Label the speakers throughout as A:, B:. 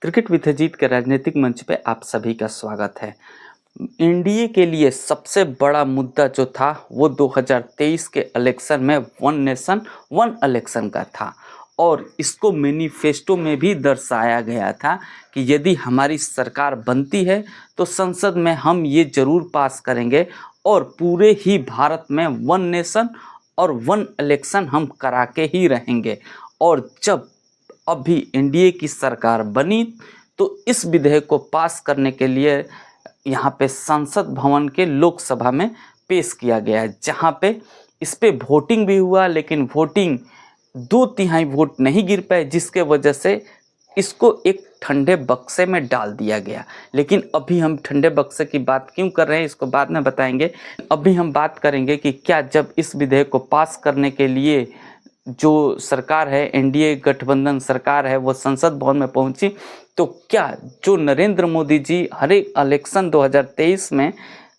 A: Cricket with Ajit के राजनीतिक मंच पे आप सभी का स्वागत है। एनडीए के लिए सबसे बड़ा मुद्दा जो था वो 2023 के इलेक्शन में वन नेशन वन इलेक्शन का था और इसको मैनिफेस्टो में भी दर्शाया गया था कि यदि हमारी सरकार बनती है तो संसद में हम ये जरूर पास करेंगे और पूरे ही भारत में वन नेशन और वन इलेक्शन हम करा के ही रहेंगे। और जब अभी एनडीए की सरकार बनी तो इस विधेयक को पास करने के लिए यहाँ पे संसद भवन के लोकसभा में पेश किया गया है, जहाँ पे इस पे वोटिंग भी हुआ, लेकिन वोटिंग 2/3 वोट नहीं गिर पाए, जिसके वजह से इसको एक ठंडे बक्से में डाल दिया गया। लेकिन अभी हम ठंडे बक्से की बात क्यों कर रहे हैं इसको बाद में बताएंगे। अभी हम बात करेंगे कि क्या जब इस विधेयक को पास करने के लिए जो सरकार है, एनडीए गठबंधन सरकार है, वो संसद भवन में पहुंची तो क्या जो नरेंद्र मोदी जी हर एक इलेक्शन 2023 में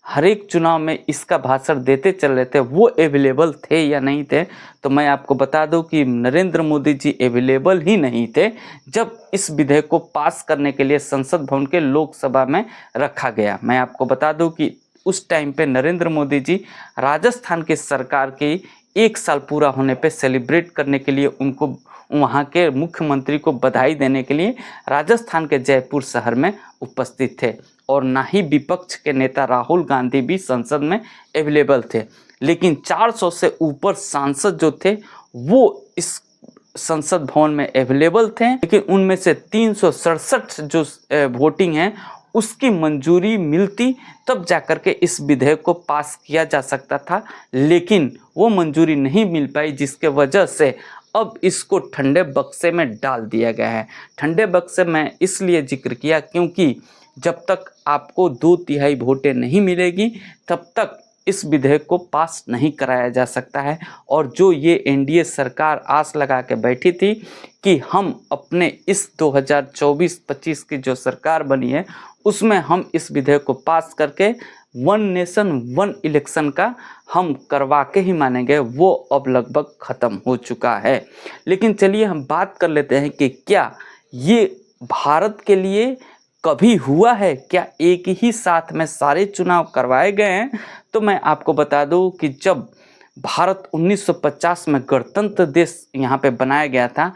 A: हर एक चुनाव में इसका भाषण देते चल रहे थे वो अवेलेबल थे या नहीं थे। तो मैं आपको बता दूं कि नरेंद्र मोदी जी अवेलेबल ही नहीं थे जब इस विधेयक को पास करने के लिए संसद भवन के लोकसभा में रखा गया। मैं आपको बता दूं कि उस टाइम पे नरेंद्र मोदी जी राजस्थान की सरकार की 1 साल पूरा होने पे सेलिब्रेट करने के लिए उनको वहाँ के मुख्यमंत्री को बधाई देने के लिए राजस्थान के जयपुर शहर में उपस्थित थे और ना ही विपक्ष के नेता राहुल गांधी भी संसद में अवेलेबल थे। लेकिन 400 से ऊपर सांसद जो थे वो इस संसद भवन में अवेलेबल थे, लेकिन उनमें से 367 जो वोटिंग है उसकी मंजूरी मिलती तब जाकर के इस विधेयक को पास किया जा सकता था, लेकिन वो मंजूरी नहीं मिल पाई, जिसके वजह से अब इसको ठंडे बक्से में डाल दिया गया है। ठंडे बक्से में इसलिए जिक्र किया क्योंकि जब तक आपको 2/3 वोटें नहीं मिलेगी तब तक इस विधेयक को पास नहीं कराया जा सकता है। और जो ये एनडीए सरकार आस लगा के बैठी थी कि हम अपने इस 2024-25 की जो सरकार बनी है उसमें हम इस विधेयक को पास करके वन नेशन वन इलेक्शन का हम करवा के ही मानेंगे, वो अब लगभग ख़त्म हो चुका है। लेकिन चलिए हम बात कर लेते हैं कि क्या ये भारत के लिए कभी हुआ है, क्या एक ही साथ में सारे चुनाव करवाए गए हैं। तो मैं आपको बता दूं कि जब भारत 1950 में गणतंत्र देश यहाँ पे बनाया गया था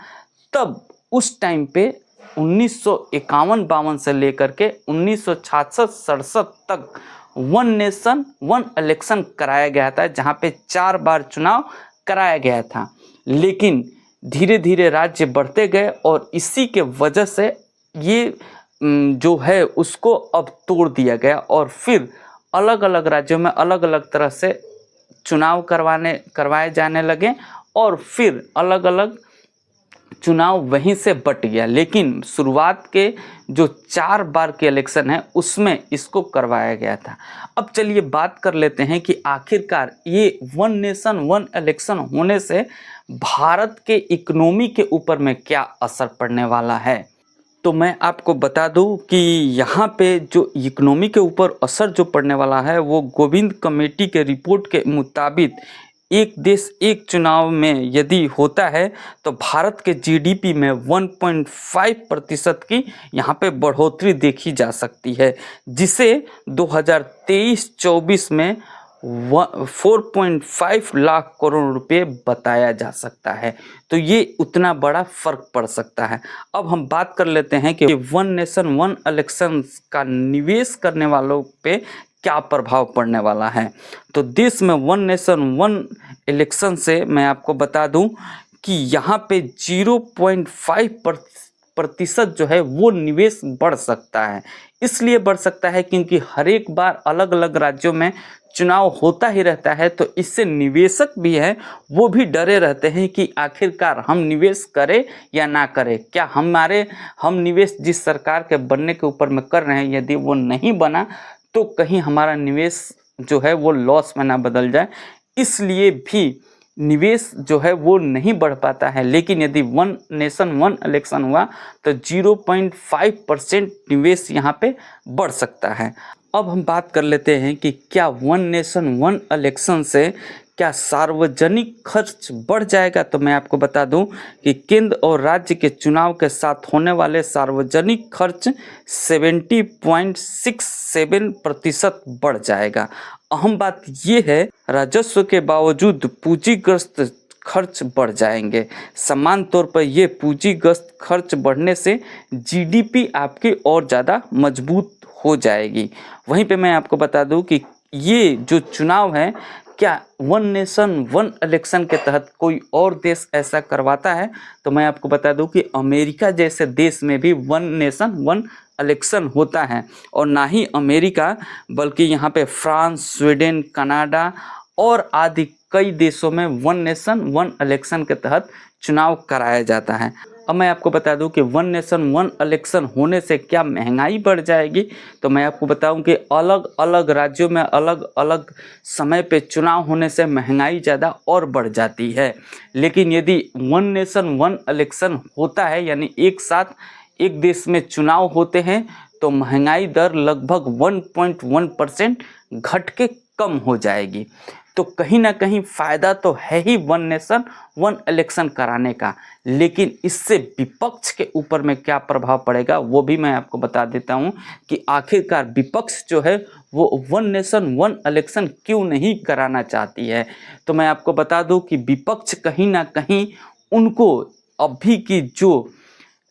A: तब उस टाइम पे 1951-52 से लेकर के 1966-67 तक वन नेशन वन इलेक्शन कराया गया था, जहाँ पे 4 बार चुनाव कराया गया था। लेकिन धीरे धीरे राज्य बढ़ते गए और इसी के वजह से ये जो है उसको अब तोड़ दिया गया और फिर अलग अलग राज्यों में अलग अलग तरह से चुनाव करवाए जाने लगे और फिर अलग अलग चुनाव वहीं से बट गया। लेकिन शुरुआत के जो 4 बार के इलेक्शन है उसमें इसको करवाया गया था। अब चलिए बात कर लेते हैं कि आखिरकार ये वन नेशन वन इलेक्शन होने से भारत के इकोनॉमी के ऊपर में क्या असर पड़ने वाला है। तो मैं आपको बता दूं कि यहाँ पे जो इकोनॉमी के ऊपर असर जो पड़ने वाला है वो गोविंद कमेटी के रिपोर्ट के मुताबिक एक देश एक चुनाव में यदि होता है तो भारत के जीडीपी में 1.5% की यहाँ पे बढ़ोतरी देखी जा सकती है, जिसे 2023-24 में 4.5 लाख करोड़ रुपए बताया जा सकता है। तो ये उतना बड़ा फर्क पड़ सकता है। अब हम बात कर लेते हैं कि वन नेशन वन इलेक्शन का निवेश करने वालों पे क्या प्रभाव पड़ने वाला है। तो देश में वन नेशन वन इलेक्शन से मैं आपको बता दूं कि यहाँ पे 0.5% जो है वो निवेश बढ़ सकता है। इसलिए बढ़ सकता है क्योंकि हर एक बार अलग अलग राज्यों में चुनाव होता ही रहता है, तो इससे निवेशक भी हैं वो भी डरे रहते हैं कि आखिरकार हम निवेश करें या ना करें। क्या हम निवेश जिस सरकार के बनने के ऊपर में कर रहे हैं यदि वो नहीं बना तो कहीं हमारा निवेश जो है वो लॉस में ना बदल जाए, इसलिए भी निवेश जो है वो नहीं बढ़ पाता है। लेकिन यदि वन नेशन वन इलेक्शन हुआ तो 0.5% निवेश यहाँ पे बढ़ सकता है। अब हम बात कर लेते हैं कि क्या वन नेशन वन इलेक्शन से क्या सार्वजनिक खर्च बढ़ जाएगा? तो मैं आपको बता दूं कि केंद्र और राज्य के चुनाव के साथ होने वाले सार्वजनिक खर्च 70.67% बढ़ जाएगा। अहम बात ये है, राजस्व के बावजूद पूंजीगत खर्च बढ़ जाएंगे। समान तौर पर ये पूंजीगत खर्च बढ़ने से जीडीपी आपकी और ज़्यादा मजबूत हो जाएगी। वहीं पे मैं आपको बता दूं कि ये जो चुनाव है, क्या वन नेशन वन इलेक्शन के तहत कोई और देश ऐसा करवाता है? तो मैं आपको बता दूं कि अमेरिका जैसे देश में भी वन नेशन वन इलेक्शन होता है, और ना ही अमेरिका बल्कि यहाँ पे फ्रांस, स्वीडन, कनाडा और आदि कई देशों में वन नेशन वन इलेक्शन के तहत चुनाव कराया जाता है। अब मैं आपको बता दूं कि वन नेशन वन इलेक्शन होने से क्या महंगाई बढ़ जाएगी? तो मैं आपको बताऊं कि अलग अलग राज्यों में अलग अलग समय पे चुनाव होने से महंगाई ज़्यादा और बढ़ जाती है। लेकिन यदि वन नेशन वन इलेक्शन होता है, यानी एक साथ एक देश में चुनाव होते हैं, तो महंगाई दर लगभग 1.1% घट के कम हो जाएगी। तो कहीं ना कहीं फ़ायदा तो है ही वन नेशन वन इलेक्शन कराने का, लेकिन इससे विपक्ष के ऊपर में क्या प्रभाव पड़ेगा वो भी मैं आपको बता देता हूं कि आखिरकार विपक्ष जो है वो वन नेशन वन इलेक्शन क्यों नहीं कराना चाहती है। तो मैं आपको बता दूं कि विपक्ष कहीं ना कहीं उनको अभी की जो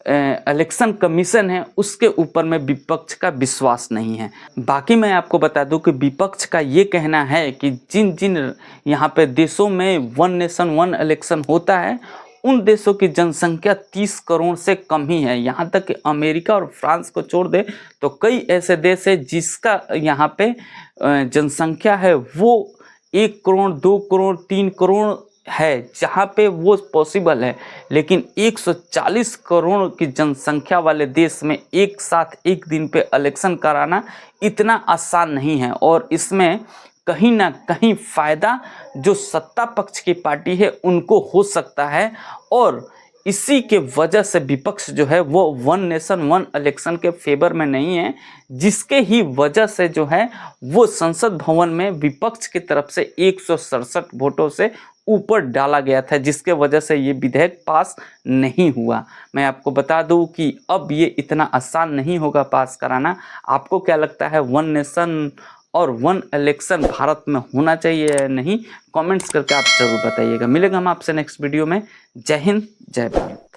A: इलेक्शन कमीशन है उसके ऊपर में विपक्ष का विश्वास नहीं है। बाकी मैं आपको बता दूं कि विपक्ष का ये कहना है कि जिन जिन यहाँ पे देशों में वन नेशन वन इलेक्शन होता है, उन देशों की जनसंख्या 30 करोड़ से कम ही है। यहाँ तक कि अमेरिका और फ्रांस को छोड़ दे तो कई ऐसे देश है जिसका यहाँ पे जनसंख्या है वो 1 करोड़ 2 करोड़ 3 करोड़ है, जहाँ पे वो पॉसिबल है। लेकिन 140 करोड़ की जनसंख्या वाले देश में एक साथ एक दिन पे इलेक्शन कराना इतना आसान नहीं है, और इसमें कहीं ना कहीं फ़ायदा जो सत्ता पक्ष की पार्टी है उनको हो सकता है, और इसी के वजह से विपक्ष जो है वो वन नेशन वन इलेक्शन के फेवर में नहीं है, जिसके ही वजह से जो है वो संसद भवन में विपक्ष की तरफ से 167 वोटों से ऊपर डाला गया था, जिसके वजह से ये विधेयक पास नहीं हुआ। मैं आपको बता दूं कि अब ये इतना आसान नहीं होगा पास कराना। आपको क्या लगता है, वन नेशन और वन इलेक्शन भारत में होना चाहिए या नहीं? कमेंट्स करके आप जरूर बताइएगा। मिलेगा हम आपसे नेक्स्ट वीडियो में। जय हिंद, जय भारत।